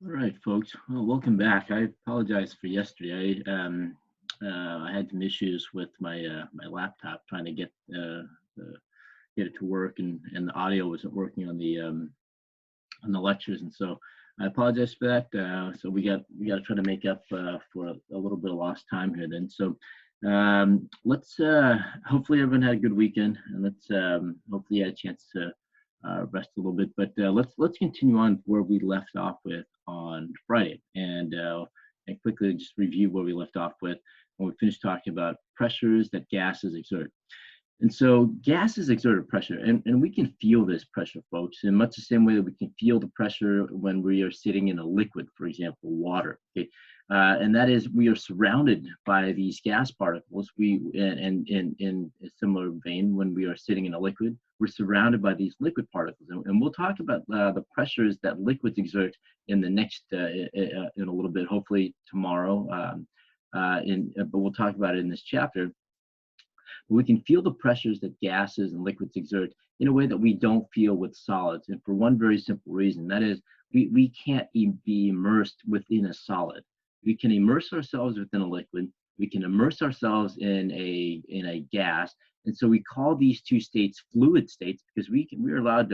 All right, folks. Well, welcome back. I apologize for yesterday. I had some issues with my laptop trying to get it to work, and the audio wasn't working on the lectures, and so I apologize for that. So we got to try to make up for a little bit of lost time here. Then, so let's hopefully everyone had a good weekend, and let's hopefully you had a chance to rest a little bit. But let's continue on where we left off with on Friday, and quickly just review where we left off with when we finished talking about pressures that gases exert. And so gases exert a pressure, and we can feel this pressure, folks, in much the same way that we can feel the pressure when we are sitting in a liquid, for example, water. Okay, and that is we are surrounded by these gas particles. And in a similar vein, when we are sitting in a liquid, we're surrounded by these liquid particles, and we'll talk about the pressures that liquids exert in the next in a little bit, hopefully tomorrow. But we'll talk about it in this chapter. We can feel the pressures that gases and liquids exert in a way that we don't feel with solids. And for one very simple reason, that is, we can't be immersed within a solid. We can immerse ourselves within a liquid. We can immerse ourselves in a gas. And so we call these two states fluid states because we're allowed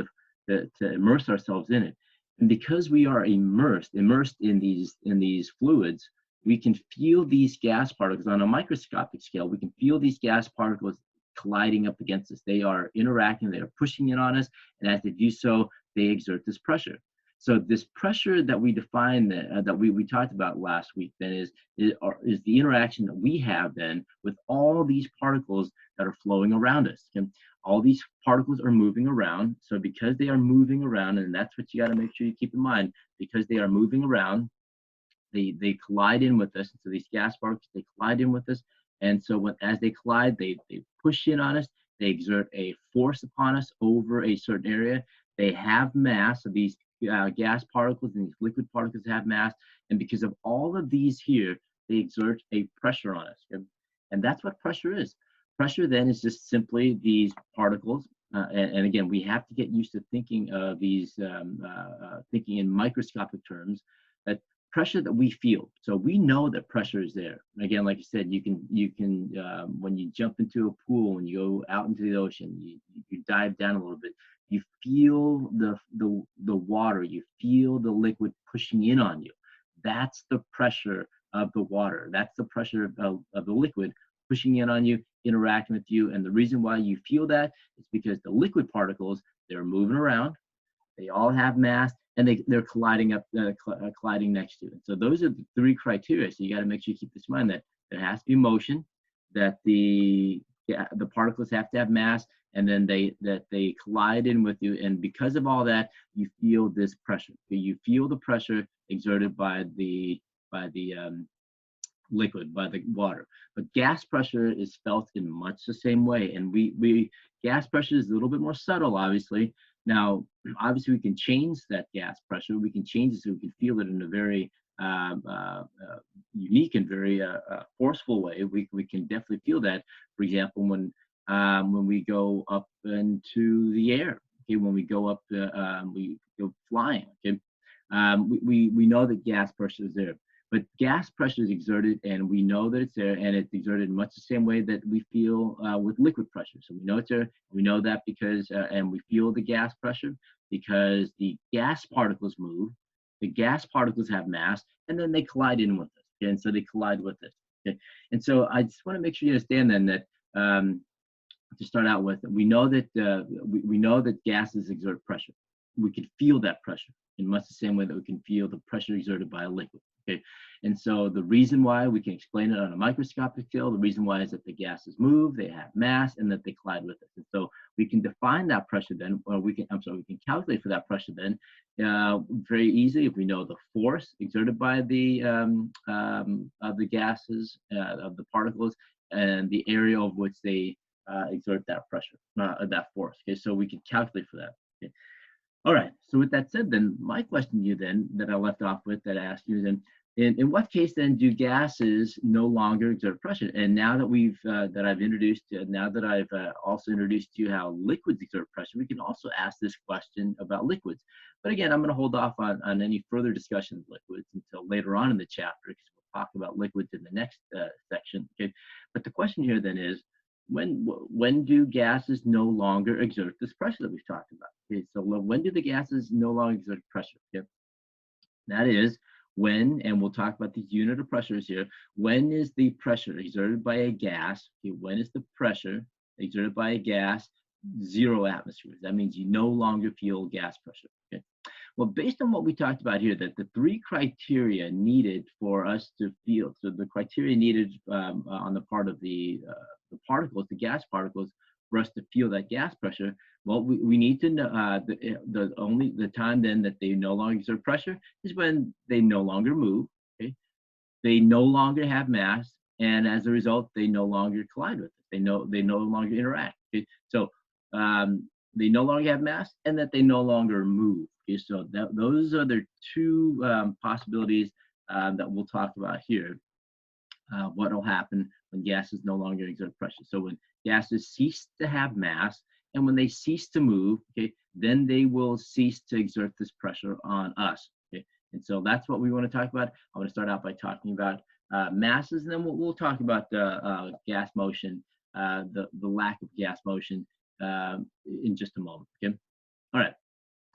to immerse ourselves in it. And because we are immersed in these fluids, we can feel these gas particles on a microscopic scale. We can feel these gas particles colliding up against us. They are interacting, they are pushing in on us, and as they do so, they exert this pressure. So this pressure that we define that we talked about last week then is the interaction that we have then with all these particles that are flowing around us. And all these particles are moving around. So because they are moving around, and that's what you got to make sure you keep in mind, because they are moving around, they collide in with us. And so these gas particles, they collide in with us. And so as they collide, they push in on us. They exert a force upon us over a certain area. They have mass. So these gas particles and these liquid particles have mass. And because of all of these here, they exert a pressure on us. And that's what pressure is. Pressure then is just simply these particles. And again, we have to get used to thinking of these, thinking in microscopic terms, that pressure that we feel. So we know that pressure is there. Again, like I said, you can when you jump into a pool, when you go out into the ocean, you dive down a little bit, you feel the water, you feel the liquid pushing in on you. That's the pressure of the water. That's the pressure of the liquid pushing in on you, interacting with you. And the reason why you feel that is because the liquid particles, they're moving around, they all have mass, and they're colliding next to it. So those are the three criteria. So you got to make sure you keep this in mind, that there has to be motion, that the particles have to have mass, and then they collide in with you. And because of all that, you feel this pressure. You feel the pressure exerted by the liquid, by the water. But gas pressure is felt in much the same way. And we gas pressure is a little bit more subtle, obviously. Now, obviously, we can change that gas pressure. We can change it so we can feel it in a very unique and very forceful way. We can definitely feel that. For example, when we go up into the air, okay, when we go up, we go flying. Okay, we know that gas pressure is there. But gas pressure is exerted, and we know that it's there, and it's exerted in much the same way that we feel with liquid pressure. So we know it's there. We know that because, and we feel the gas pressure because the gas particles move. The gas particles have mass, and then they collide in with us. Okay? And so they collide with us. Okay? And so I just want to make sure you understand then that to start out with, we know that gases exert pressure. We can feel that pressure in much the same way that we can feel the pressure exerted by a liquid. Okay, and so the reason why we can explain it on a microscopic scale, the reason why is that the gases move, they have mass, and that they collide with us. And so we can define that pressure then, or we can calculate for that pressure then very easily if we know the force exerted by the of the gases of the particles and the area of which they exert that pressure, that force. Okay, so we can calculate for that. Okay. All right. So with that said, then my question to you then that I left off with that I asked you then, in what case then do gases no longer exert pressure? And now that I've introduced, now that I've also introduced to you how liquids exert pressure, we can also ask this question about liquids. But again, I'm going to hold off on any further discussion of liquids until later on in the chapter, because we'll talk about liquids in the next section. Okay, but the question here then is, when do gases no longer exert this pressure that we've talked about? Okay, so when do the gases no longer exert pressure? Okay, that is when, and we'll talk about the unit of pressures here, when is the pressure exerted by a gas, okay, when is the pressure exerted by a gas 0 atmospheres? That means you no longer feel gas pressure. Okay. Well, based on what we talked about here, that the 3 criteria needed for us to feel, so the criteria needed on the part of the particles, the gas particles, for us to feel that gas pressure, well, we need to know the time then that they no longer exert pressure is when they no longer move, okay? They no longer have mass, and as a result, they no longer collide with it. They no longer interact. Okay? So they no longer have mass, and that they no longer move. Okay? So those are the 2 possibilities that we'll talk about here. What will happen when gases no longer exert pressure? So when gases cease to have mass, and when they cease to move, okay, then they will cease to exert this pressure on us. Okay, and so that's what we want to talk about. I want to start out by talking about masses, and then we'll talk about gas motion, the lack of gas motion in just a moment. Okay, all right,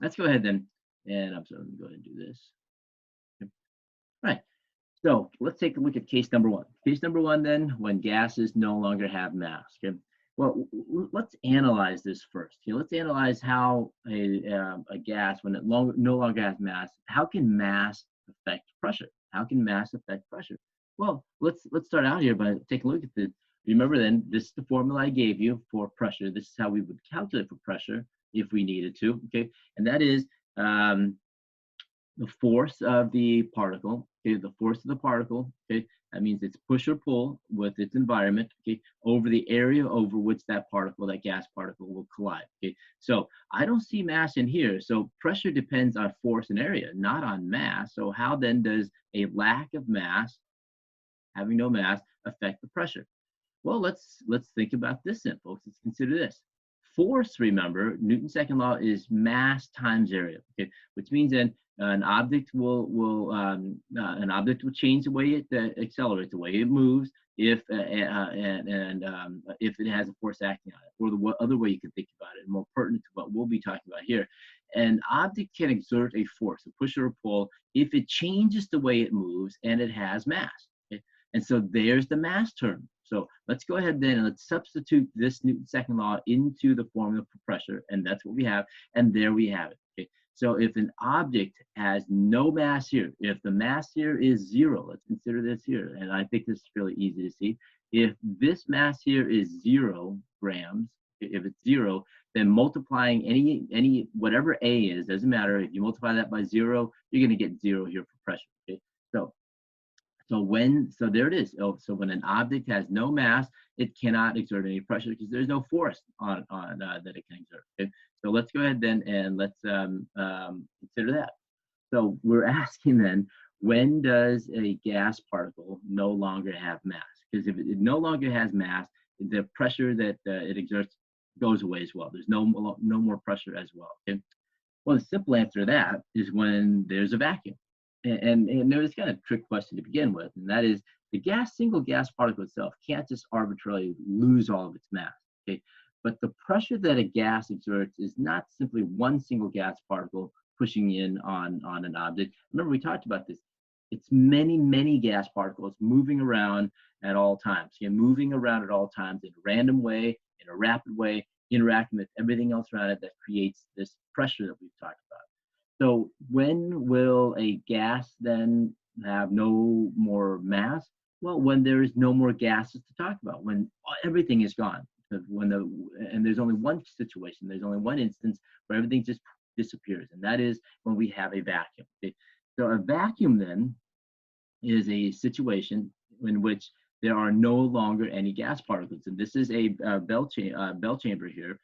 let's go ahead then, and I'm sorry, let me go ahead and do this. Okay. All right. So let's take a look at case number 1. Case number 1 then, when gases no longer have mass. Okay. Well, let's analyze this first. Okay, let's analyze how a gas, when it no longer has mass, how can mass affect pressure? How can mass affect pressure? Well, let's start out here by taking a look at this. Remember then, this is the formula I gave you for pressure. This is how we would calculate for pressure if we needed to. Okay, and that is the force of the particle, okay, the force of the particle, okay, that means it's push or pull with its environment, okay, over the area over which that particle, that gas particle, will collide, okay. So I don't see mass in here, so pressure depends on force and area, not on mass. So how then does a lack of mass, having no mass, affect the pressure? Well, let's think about this then, folks. Let's consider this. Force, remember, Newton's second law is mass times area, okay, which means then an object will change the way it accelerates, the way it moves, if if it has a force acting on it, or the other way you can think about it, more pertinent to what we'll be talking about here. An object can exert a force, a push or a pull, if it changes the way it moves and it has mass. Okay? And so there's the mass term. So let's go ahead then and let's substitute this Newton's second law into the formula for pressure, and that's what we have, and there we have it. Okay. So if an object has no mass here, if the mass here is 0, let's consider this here, and I think this is really easy to see. If this mass here is 0 grams, if it's 0, then multiplying any whatever A is, doesn't matter. If you multiply that by 0, you're going to get 0 here for pressure. Okay. So there it is. So when an object has no mass, it cannot exert any pressure because there's no force on that it can exert. Okay? So let's go ahead then and let's consider that. So we're asking then, when does a gas particle no longer have mass? Because if it no longer has mass, the pressure that it exerts goes away as well. There's no more pressure as well. Okay? Well, the simple answer to that is when there's a vacuum. And it's kind of a trick question to begin with, and that is the single gas particle itself can't just arbitrarily lose all of its mass, okay? But the pressure that a gas exerts is not simply one single gas particle pushing in on an object. Remember, we talked about this. It's many gas particles moving around at all times, moving around at all times in a random way, in a rapid way, interacting with everything else around it that creates this pressure that we've talked about. So when will a gas then have no more mass? Well, when there is no more gases to talk about, when everything is gone. And there's only one situation, there's only one instance where everything just disappears, and that is when we have a vacuum. Okay? So a vacuum then is a situation in which there are no longer any gas particles. And this is a Bell chamber here.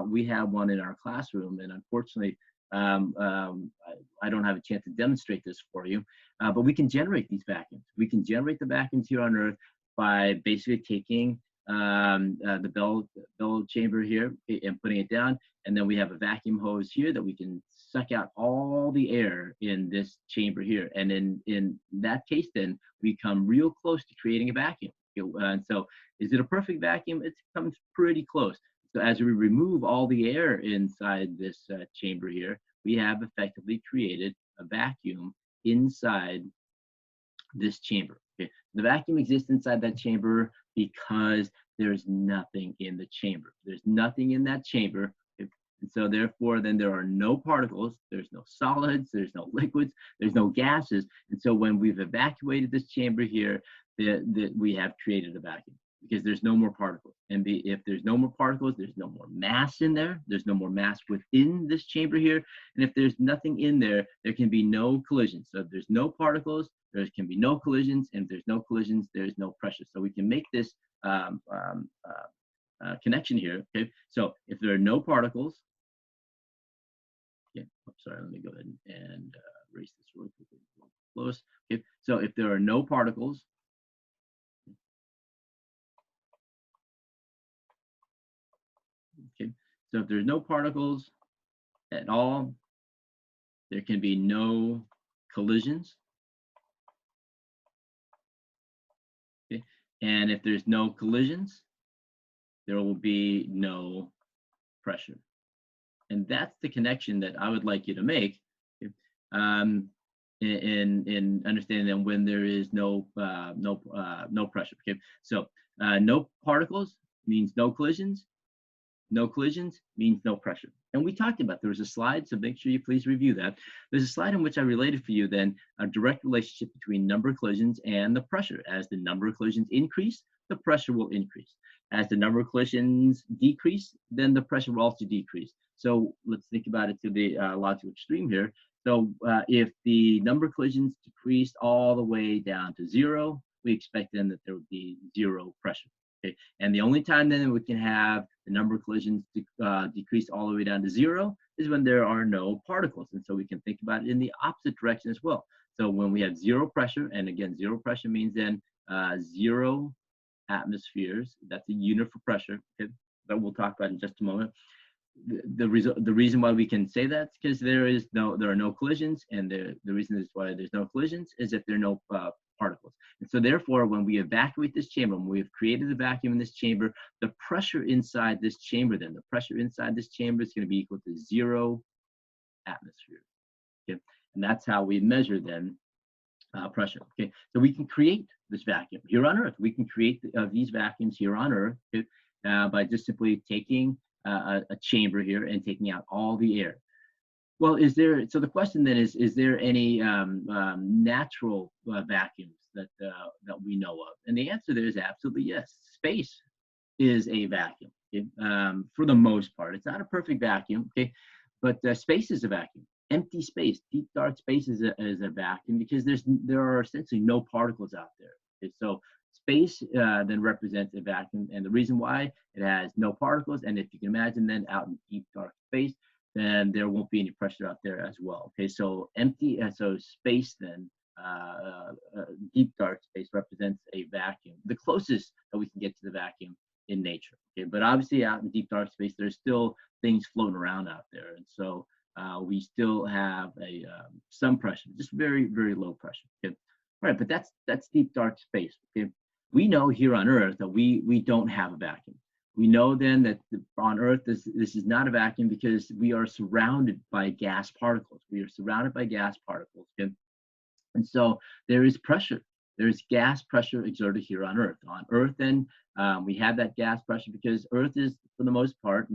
We have one in our classroom, and unfortunately, I don't have a chance to demonstrate this for you, but we can generate these vacuums. We can generate the vacuums here on Earth by basically taking the Bell chamber here and putting it down, and then we have a vacuum hose here that we can suck out all the air in this chamber here. And in that case, then we come real close to creating a vacuum. And so is it a perfect vacuum? It comes pretty close. So as we remove all the air inside this chamber here, we have effectively created a vacuum inside this chamber. Okay, the vacuum exists inside that chamber because there's nothing in the chamber. There's nothing in that chamber. Okay? And so therefore, then there are no particles, there's no solids, there's no liquids, there's no gases. And so when we've evacuated this chamber here, we have created a vacuum because there's no more particles. And if there's no more particles, there's no more mass in there. There's no more mass within this chamber here. And if there's nothing in there, there can be no collisions. So if there's no particles, there can be no collisions. And if there's no collisions, there's no pressure. So we can make this connection here. Okay. So if there are no particles, yeah, I'm sorry, let me go ahead and erase this really quickly. Close. Okay. So if there are no particles, okay, so if there's no particles at all, there can be no collisions. Okay, and if there's no collisions, there will be no pressure. And that's the connection that I would like you to make, okay, in understanding that when there is no pressure. Okay, so no particles means no collisions. No collisions means no pressure. And we talked about, there was a slide, so make sure you please review that. There's a slide in which I related for you then a direct relationship between number of collisions and the pressure. As the number of collisions increase, the pressure will increase. As the number of collisions decrease, then the pressure will also decrease. So let's think about it to the logical extreme here. So if the number of collisions decreased all the way down to 0, we expect then that there would be 0 pressure. Okay. And the only time then we can have the number of collisions decrease all the way down to 0 is when there are no particles. And so we can think about it in the opposite direction as well. So when we have 0 pressure, and again, 0 pressure means then 0 atmospheres, that's a unit for pressure, okay, that we'll talk about in just a moment. The reason why we can say that is because there are no collisions, and the reason is why there's no collisions is if there are no particles. And so therefore, when we evacuate this chamber, when we've created a vacuum in this chamber, the pressure inside this chamber then, the pressure inside this chamber is going to be equal to 0 atmospheres. Okay, and that's how we measure then pressure. Okay, so we can create this vacuum here on Earth. We can create these vacuums here on Earth, okay, by just simply taking a chamber here and taking out all the air. Well, so the question then is there any natural vacuums that we know of? And the answer there is absolutely yes. Space is a vacuum, okay? For the most part. It's not a perfect vacuum, okay? But space is a vacuum. Empty space, deep dark space is a vacuum because there are essentially no particles out there. Okay? So space then represents a vacuum, and the reason why it has no particles, and if you can imagine then out in deep dark space, then there won't be any pressure out there as well. Okay, so so space then, deep dark space represents a vacuum, the closest that we can get to the vacuum in nature. Okay, but obviously out in deep dark space, there's still things floating around out there, and so we still have some pressure, just very, very low pressure. Okay, all right, but that's deep dark space. Okay, we know here on Earth that we don't have a vacuum. We know then that on Earth, this is not a vacuum because we are surrounded by gas particles. We are surrounded by gas particles. Okay? And so there is pressure. There's gas pressure exerted here on Earth. On Earth, then, we have that gas pressure because Earth is, for the most part,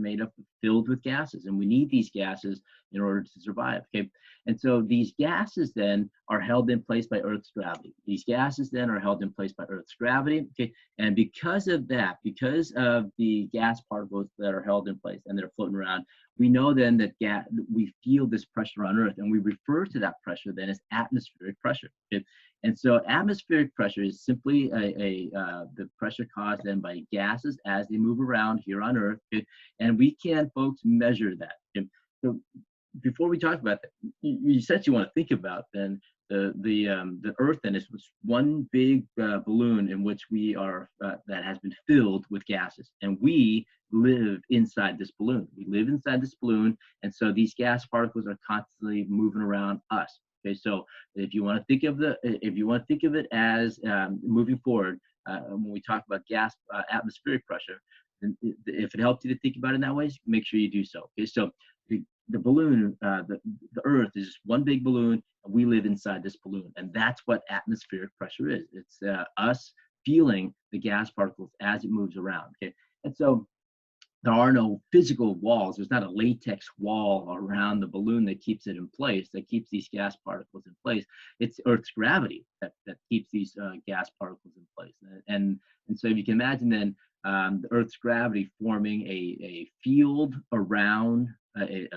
filled with gases, and we need these gases in order to survive. Okay, and so these gases then are held in place by Earth's gravity. These gases then are held in place by Earth's gravity. Okay, and because of that, because of the gas particles that are held in place and they're floating around, we know then that we feel this pressure on Earth, and we refer to that pressure then as atmospheric pressure. Okay? And so atmospheric pressure is simply the pressure caused then by gases as they move around here on Earth. Okay? And we can, folks, measure that. Okay? So before we talk about that, you said you want to think about then the Earth then is one big balloon in which we are that has been filled with gases, and we live inside this balloon. We live inside this balloon, and so these gas particles are constantly moving around us. Okay, so if you want to think of it as moving forward, when we talk about gas atmospheric pressure, and if it helps you to think about it in that way, make sure you do so. Okay, so the balloon, the Earth is just one big balloon, and we live inside this balloon, and that's what atmospheric pressure is. It's us feeling the gas particles as it moves around. Okay, and so there are no physical walls. There's not a latex wall around the balloon that keeps it in place, that keeps these gas particles in place. It's Earth's gravity that keeps these gas particles in place. And so if you can imagine then the Earth's gravity forming a field around a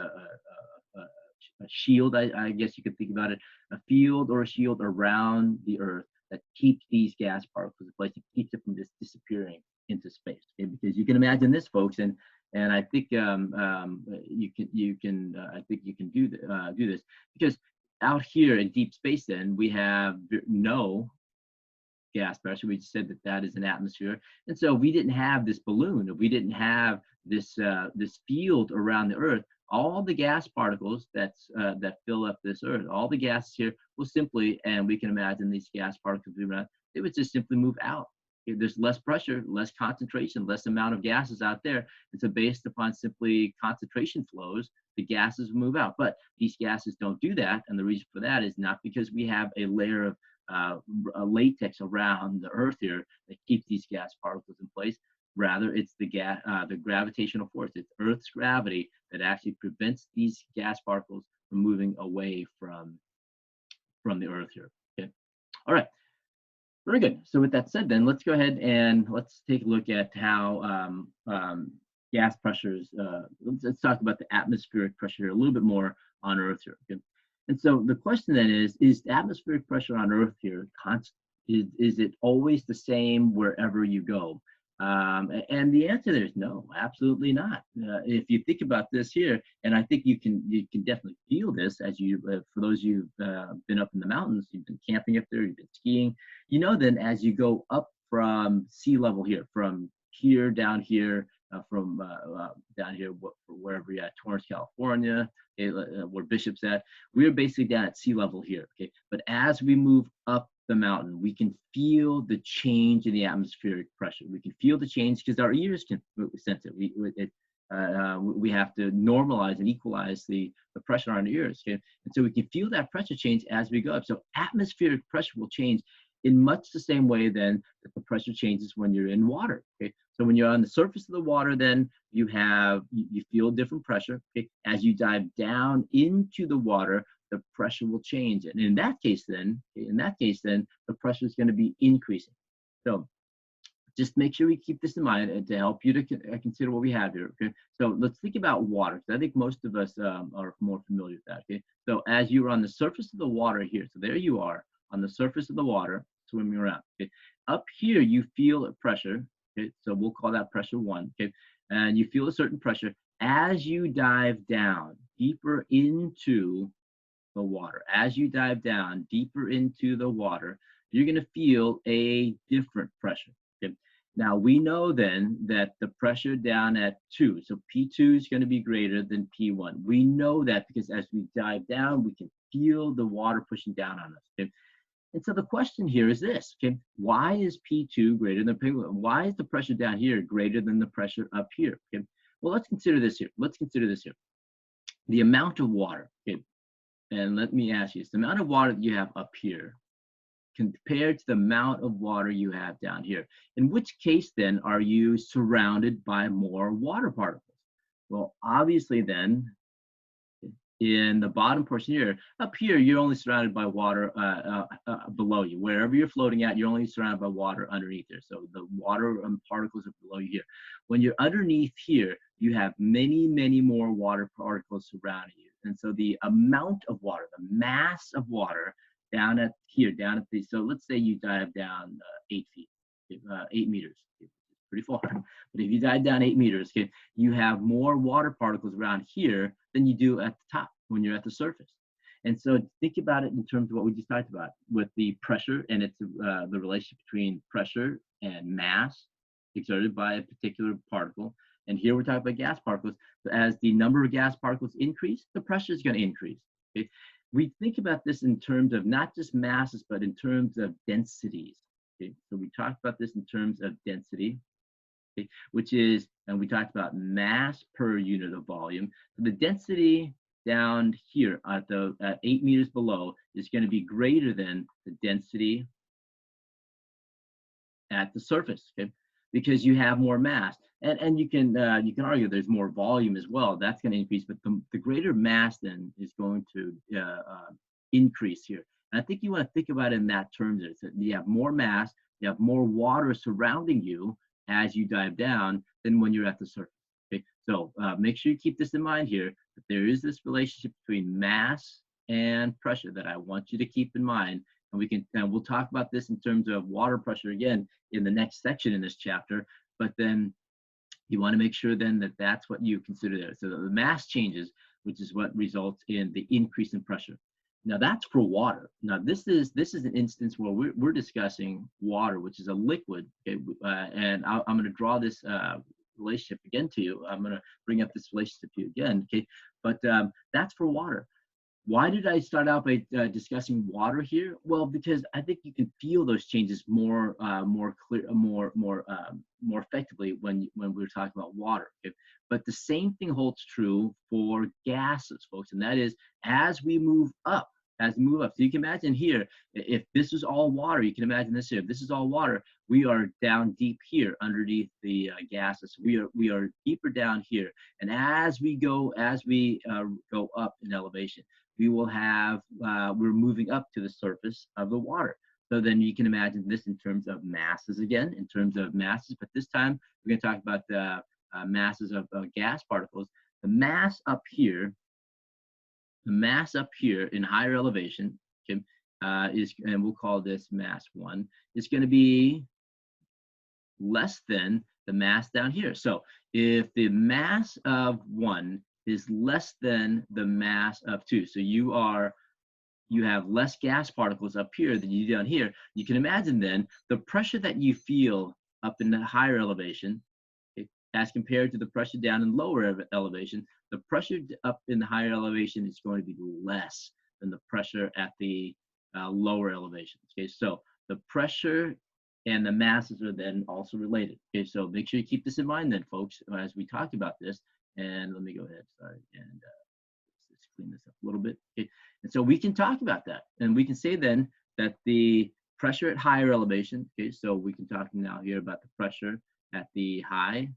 shield, I guess you could think about it, a field or a shield around the Earth that keeps these gas particles in place, and keeps it from just disappearing into space. Okay? Because you can imagine this, folks, and I think you can I think you can do this, because out here in deep space, then we have no gas pressure. We just said that that is an atmosphere, and so we didn't have this balloon. If we didn't have this this field around the Earth, all the gas particles that fill up this Earth, all the gases here will simply, and we can imagine these gas particles around, they would just simply move out. There's less pressure, less concentration, less amount of gases out there. And so based upon simply concentration flows, the gases move out. But these gases don't do that. And the reason for that is not because we have a layer of latex around the Earth here that keeps these gas particles in place. Rather, it's the gravitational force. It's Earth's gravity that actually prevents these gas particles from moving away from the Earth here. Okay. All right. Very good. So with that said, then let's go ahead and let's take a look at how gas pressures. Let's talk about the atmospheric pressure a little bit more on Earth here. Okay? And so the question then is atmospheric pressure on Earth here constant? Is it always the same wherever you go? And the answer there is no, absolutely not. If you think about this here, and I think you can definitely feel this as you, for those you've been up in the mountains, you've been camping up there, you've been skiing, you know, then as you go up from sea level here, from here down here, down here, wherever you're at, Torrance, California, where Bishop's at, we're basically down at sea level here. Okay, but as we move up the mountain, we can feel the change in the atmospheric pressure. We can feel the change because our ears can sense it. We have to normalize and equalize the pressure on our ears. Okay? And so we can feel that pressure change as we go up. So atmospheric pressure will change in much the same way then that the pressure changes when you're in water. Okay, so when you're on the surface of the water, then you feel different pressure. Okay, as you dive down into the water, the pressure will change, and in that case, then the pressure is going to be increasing. So just make sure we keep this in mind to help you to consider what we have here. Okay, so let's think about water, because I think most of us are more familiar with that. Okay, so as you're on the surface of the water here, so there you are on the surface of the water swimming around. Okay, up here you feel a pressure. Okay, so we'll call that pressure 1. Okay, and you feel a certain pressure as you dive down deeper into the water. As you dive down deeper into the water, you're going to feel a different pressure. Okay? Now we know then that the pressure down at 2, so P2 is going to be greater than P1. We know that because as we dive down, we can feel the water pushing down on us. Okay? And so the question here is this, okay? Why is P2 greater than P1? Why is the pressure down here greater than the pressure up here? Okay? Well, let's consider this here. The amount of water, okay? And let me ask you, it's the amount of water that you have up here compared to the amount of water you have down here. In which case, then, are you surrounded by more water particles? Well, obviously, then, in the bottom portion here, up here, you're only surrounded by water below you. Wherever you're floating at, you're only surrounded by water underneath there. So the water particles are below you here. When you're underneath here, you have many, many more water particles surrounding you. And so the amount of water, the mass of water down at the, so let's say you dive down 8 feet, 8 meters, pretty far. But if you dive down 8 meters, okay, you have more water particles around here than you do at the top when you're at the surface. And so think about it in terms of what we just talked about with the pressure, and it's the relationship between pressure and mass exerted by a particular particle. And here we're talking about gas particles. So as the number of gas particles increase, the pressure is going to increase. Okay? We think about this in terms of not just masses, but in terms of densities. Okay? So we talked about this in terms of density, okay, which is, and we talked about mass per unit of volume. So the density down here at 8 meters below is going to be greater than the density at the surface, okay? Because you have more mass, and you can argue there's more volume as well. That's going to increase, but the greater mass then is going to increase here. And I think you want to think about it in that terms. Is that you have more mass, you have more water surrounding you as you dive down than when you're at the surface. Okay, so make sure you keep this in mind here. That there is this relationship between mass and pressure that I want you to keep in mind. And we'll talk about this in terms of water pressure again in the next section in this chapter. But then you want to make sure then that that's what you consider there. So the mass changes, which is what results in the increase in pressure. Now that's for water. Now this is an instance where we're discussing water, which is a liquid. Okay, and I'm going to draw this relationship again to you. I'm going to bring up this relationship to you again. Okay, but that's for water. Why did I start out by discussing water here? Well, because I think you can feel those changes more effectively when we're talking about water. Okay? But the same thing holds true for gases, folks, and that is as we move up. So you can imagine here, if this is all water, you can imagine this here. If this is all water, we are down deep here underneath the gases. We are deeper down here, and as we go up in elevation, we will have, we're moving up to the surface of the water. So then you can imagine this in terms of masses again, but this time we're going to talk about the masses of gas particles. The mass up here in higher elevation, okay, and we'll call this mass 1, is going to be less than the mass down here. So if the mass of 1 is less than the mass of 2. So you have less gas particles up here than you do down here. You can imagine then the pressure that you feel up in the higher elevation, okay, as compared to the pressure down in lower elevation, the pressure up in the higher elevation is going to be less than the pressure at the lower elevation. Okay, so the pressure and the masses are then also related. Okay, so make sure you keep this in mind then, folks, as we talk about this. And let me go ahead, and let's clean this up a little bit. Okay. And so we can talk about that, and we can say then that the pressure at higher elevation, okay, so we can talk now here about the pressure at the high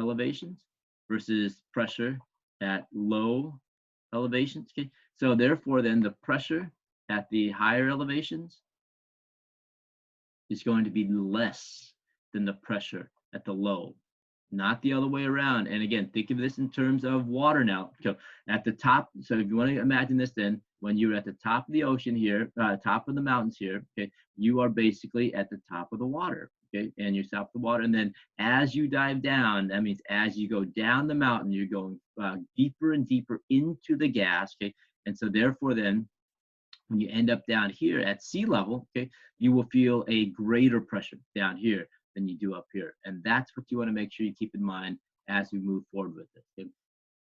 elevations versus pressure at low elevations, okay. So therefore then the pressure at the higher elevations is going to be less than the pressure at the low. Not the other way around. And again, think of this in terms of water now. So at the top, so if you want to imagine this then, when you're at the top of the ocean here, top of the mountains here, okay, you are basically at the top of the water, okay, and you're south of the water. And then as you dive down, that means as you go down the mountain, you're going deeper and deeper into the gas, okay. And so therefore then, when you end up down here at sea level, okay, you will feel a greater pressure down here than you do up here. And that's what you want to make sure you keep in mind as we move forward with this. Okay?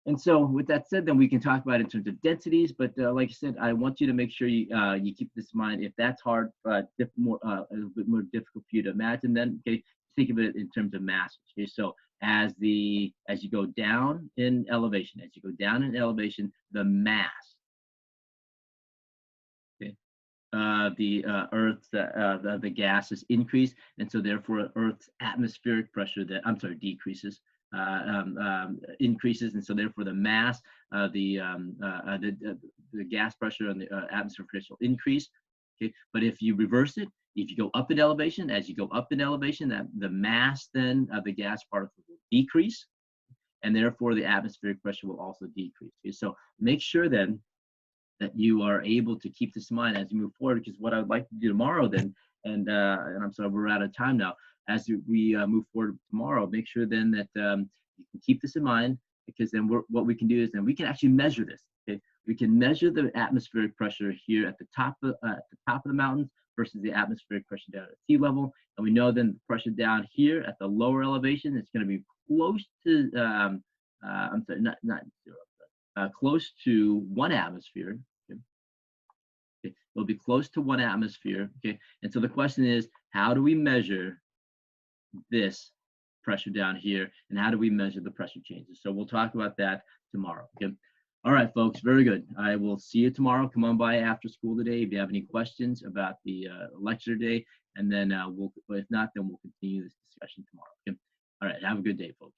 And so with that said, then we can talk about it in terms of densities, but like I said, I want you to make sure you keep this in mind. If that's hard, a little bit more difficult for you to imagine, then okay, think of it in terms of masses. Okay, so as you go down in elevation, the mass, okay, the gases increase, and so therefore Earth's atmospheric pressure decreases, increases, and so therefore the mass, the gas pressure and the atmospheric pressure will increase. Okay, but if you reverse it, if you go up in elevation, that the mass then of the gas particles will decrease, and therefore the atmospheric pressure will also decrease. Okay, so make sure then that you are able to keep this in mind as you move forward, because what I'd like to do tomorrow then, and I'm sorry, we're out of time now, as we move forward tomorrow, make sure then that you can keep this in mind, because then what we can do is then we can actually measure this. Okay, We can measure the atmospheric pressure here at the top of the mountains versus the atmospheric pressure down at sea level. And we know then the pressure down here at the lower elevation is going to be close to, I'm sorry, not zero, but, close to 1 atmosphere. Okay. Okay. It'll be close to 1 atmosphere. Okay. And so the question is, how do we measure this pressure down here, and how do we measure the pressure changes? So we'll talk about that tomorrow. Okay. All right, folks, very good. I will see you tomorrow. Come on by after school today if you have any questions about the lecture today, and then if not, then we'll continue this discussion tomorrow. Okay. All right, have a good day, folks.